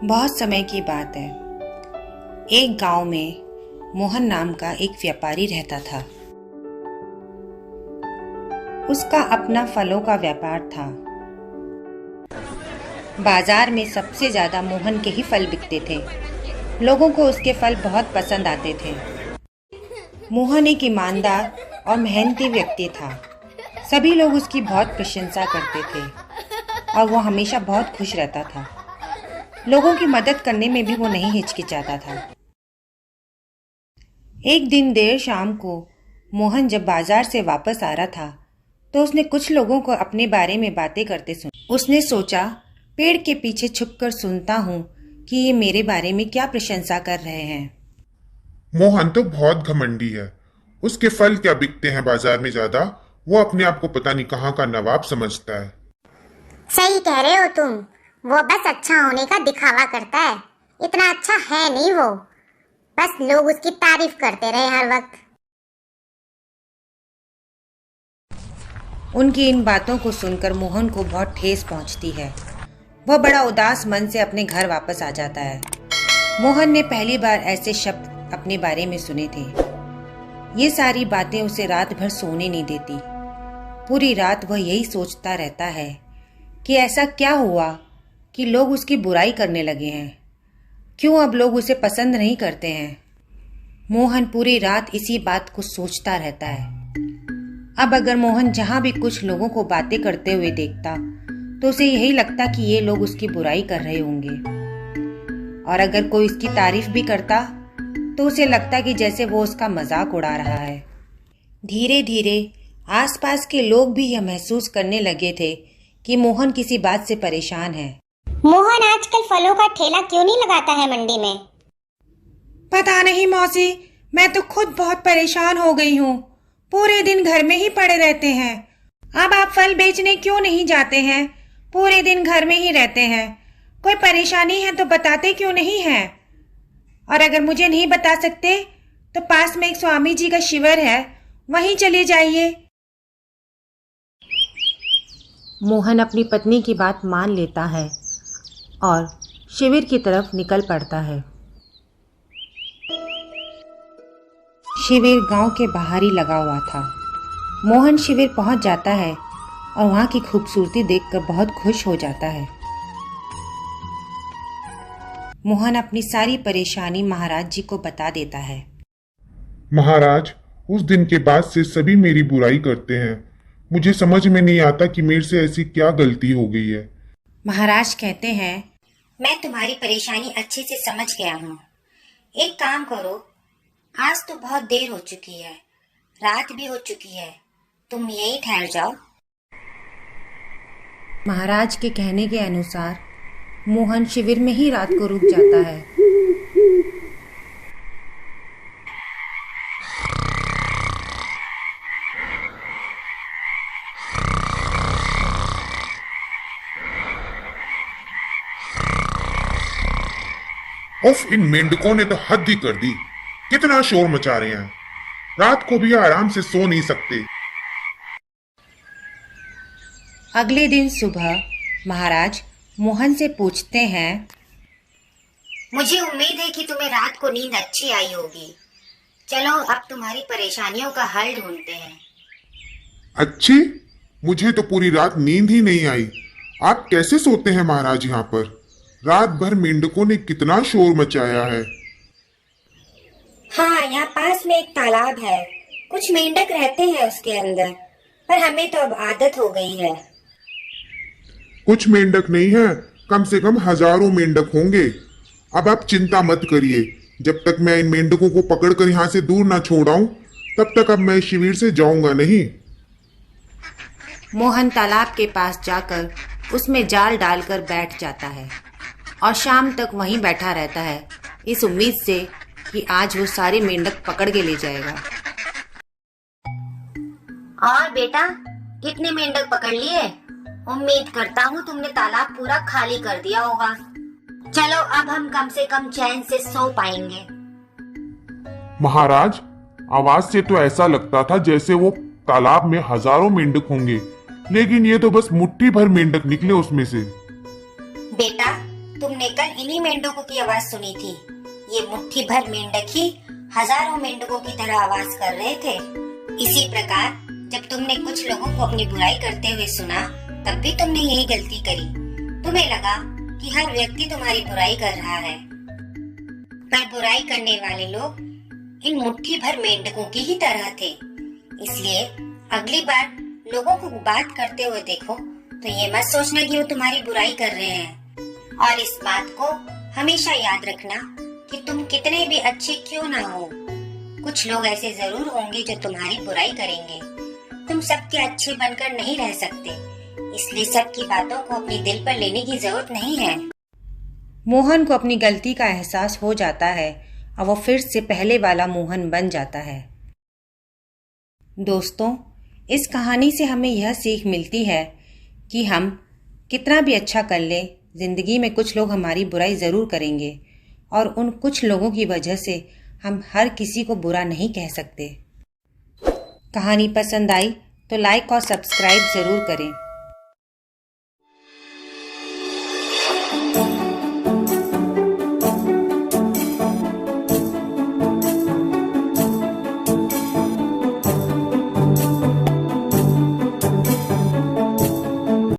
बहुत समय की बात है। एक गांव में मोहन नाम का एक व्यापारी रहता था। उसका अपना फलों का व्यापार था। बाजार में सबसे ज्यादा मोहन के ही फल बिकते थे। लोगों को उसके फल बहुत पसंद आते थे। मोहन एक ईमानदार और मेहनती व्यक्ति था। सभी लोग उसकी बहुत प्रशंसा करते थे और वो हमेशा बहुत खुश रहता था। लोगों की मदद करने में भी वो नहीं हिचकिचाता था। एक दिन देर शाम को मोहन जब बाजार से वापस आ रहा था तो उसने कुछ लोगों को अपने बारे में बातें करते सुना। उसने सोचा, पेड़ के पीछे छुपकर सुनता हूँ कि ये मेरे बारे में क्या प्रशंसा कर रहे हैं। मोहन तो बहुत घमंडी है। उसके फल क्या बिकते हैं बाजार में ज्यादा। वो अपने आप को पता नहीं कहाँ का नवाब समझता है। सही कह रहे हो तुम। वो बस अच्छा होने का दिखावा करता है। इतना अच्छा है नहीं वो। बस लोग उसकी तारीफ करते रहे हर वक्त। उनकी इन बातों को सुनकर मोहन को बहुत ठेस पहुंचती है। वह बड़ा उदास मन से अपने घर वापस आ जाता है। मोहन ने पहली बार ऐसे शब्द अपने बारे में सुने थे। ये सारी बातें उसे रात भर सोने नहीं देती। पूरी रात वह यही सोचता रहता है कि ऐसा क्या हुआ कि लोग उसकी बुराई करने लगे हैं। क्यों अब लोग उसे पसंद नहीं करते हैं। मोहन पूरी रात इसी बात को सोचता रहता है। अब अगर मोहन जहां भी कुछ लोगों को बातें करते हुए देखता तो उसे यही लगता कि ये लोग उसकी बुराई कर रहे होंगे, और अगर कोई इसकी तारीफ भी करता तो उसे लगता कि जैसे वो उसका मजाक उड़ा रहा है। धीरे धीरे आसपास के लोग भी यह महसूस करने लगे थे कि मोहन किसी बात से परेशान है। मोहन आजकल फलों का ठेला क्यों नहीं लगाता है मंडी में? पता नहीं मौसी, मैं तो खुद बहुत परेशान हो गई हूँ। पूरे दिन घर में ही पड़े रहते हैं। अब आप फल बेचने क्यों नहीं जाते हैं? पूरे दिन घर में ही रहते हैं। कोई परेशानी है तो बताते क्यों नहीं है? और अगर मुझे नहीं बता सकते तो पास में एक स्वामी जी का शिविर है, वहीं चले जाइए। मोहन अपनी पत्नी की बात मान लेता है और शिविर की तरफ निकल पड़ता है। शिविर गांव के बाहर ही लगा हुआ था। मोहन शिविर पहुंच जाता है और वहां की खूबसूरती देखकर बहुत खुश हो जाता है। मोहन अपनी सारी परेशानी महाराज जी को बता देता है। महाराज, उस दिन के बाद से सभी मेरी बुराई करते हैं। मुझे समझ में नहीं आता कि मेरे से ऐसी क्या गलती हो गई है। महाराज कहते हैं, मैं तुम्हारी परेशानी अच्छे से समझ गया हूँ। एक काम करो, आज तो बहुत देर हो चुकी है, रात भी हो चुकी है, तुम यहीं ठहर जाओ। महाराज के कहने के अनुसार मोहन शिविर में ही रात को रुक जाता है। उफ, इन मेंढकों ने तो हद ही कर दी। कितना शोर मचा रहे हैं। रात को भी आराम से सो नहीं सकते। अगले दिन सुबह महाराज मोहन से पूछते हैं, मुझे उम्मीद है कि तुम्हें रात को नींद अच्छी आई होगी। चलो अब तुम्हारी परेशानियों का हल ढूंढते हैं। अच्छी? मुझे तो पूरी रात नींद ही नहीं आई। आप कैसे सोते हैं महाराज यहाँ पर? रात भर मेंढकों ने कितना शोर मचाया है। हाँ, यहाँ पास में एक तालाब है। कुछ मेंढक रहते हैं उसके अंदर, पर हमें तो अब आदत हो गई है। कुछ मेंढक नहीं है, कम से कम हजारों मेंढक होंगे। अब आप चिंता मत करिए। जब तक मैं इन मेंढकों को पकड़कर यहाँ से दूर ना छोड़ाऊं, तब तक अब मैं शिविर से जाऊंगा नहीं। मोहन तालाब के पास जाकर उसमें जाल डालकर बैठ जाता है और शाम तक वहीं बैठा रहता है, इस उम्मीद से कि आज वो सारे मेंढक पकड़ के ले जाएगा। और बेटा, कितने मेंढक पकड़ लिए? उम्मीद करता हूँ तुमने तालाब पूरा खाली कर दिया होगा। चलो अब हम कम से कम चैन से सो पाएंगे। महाराज, आवाज से तो ऐसा लगता था जैसे वो तालाब में हजारों मेंढक होंगे, लेकिन ये तो बस मुट्ठी भर मेंढक निकले उसमें से। बेटा, तुमने कल इन्हीं मेंढकों की आवाज सुनी थी। ये मुट्ठी भर मेंढक ही हजारों मेंढकों की तरह आवाज कर रहे थे। इसी प्रकार जब तुमने कुछ लोगों को अपनी बुराई करते हुए सुना, तब भी तुमने यही गलती करी। तुम्हें लगा कि हर व्यक्ति तुम्हारी बुराई कर रहा है, पर बुराई करने वाले लोग इन मुट्ठी भर मेंढकों की ही तरह थे। इसलिए अगली बार लोगों को बात करते हुए देखो तो ये मत सोचना कि वो तुम्हारी बुराई कर रहे हैं। और इस बात को हमेशा याद रखना कि तुम कितने भी अच्छे क्यों ना हो, कुछ लोग ऐसे जरूर होंगे जो तुम्हारी बुराई करेंगे। तुम सबके अच्छे बनकर नहीं रह सकते, इसलिए सबकी बातों को अपने दिल पर लेने की जरूरत नहीं है। मोहन को अपनी गलती का एहसास हो जाता है और वो फिर से पहले वाला मोहन बन जाता है। दोस्तों, इस कहानी से हमें यह सीख मिलती है कि हम कितना भी अच्छा कर ले, जिंदगी में कुछ लोग हमारी बुराई जरूर करेंगे और उन कुछ लोगों की वजह से हम हर किसी को बुरा नहीं कह सकते। कहानी पसंद आई तो लाइक और सब्सक्राइब जरूर करें।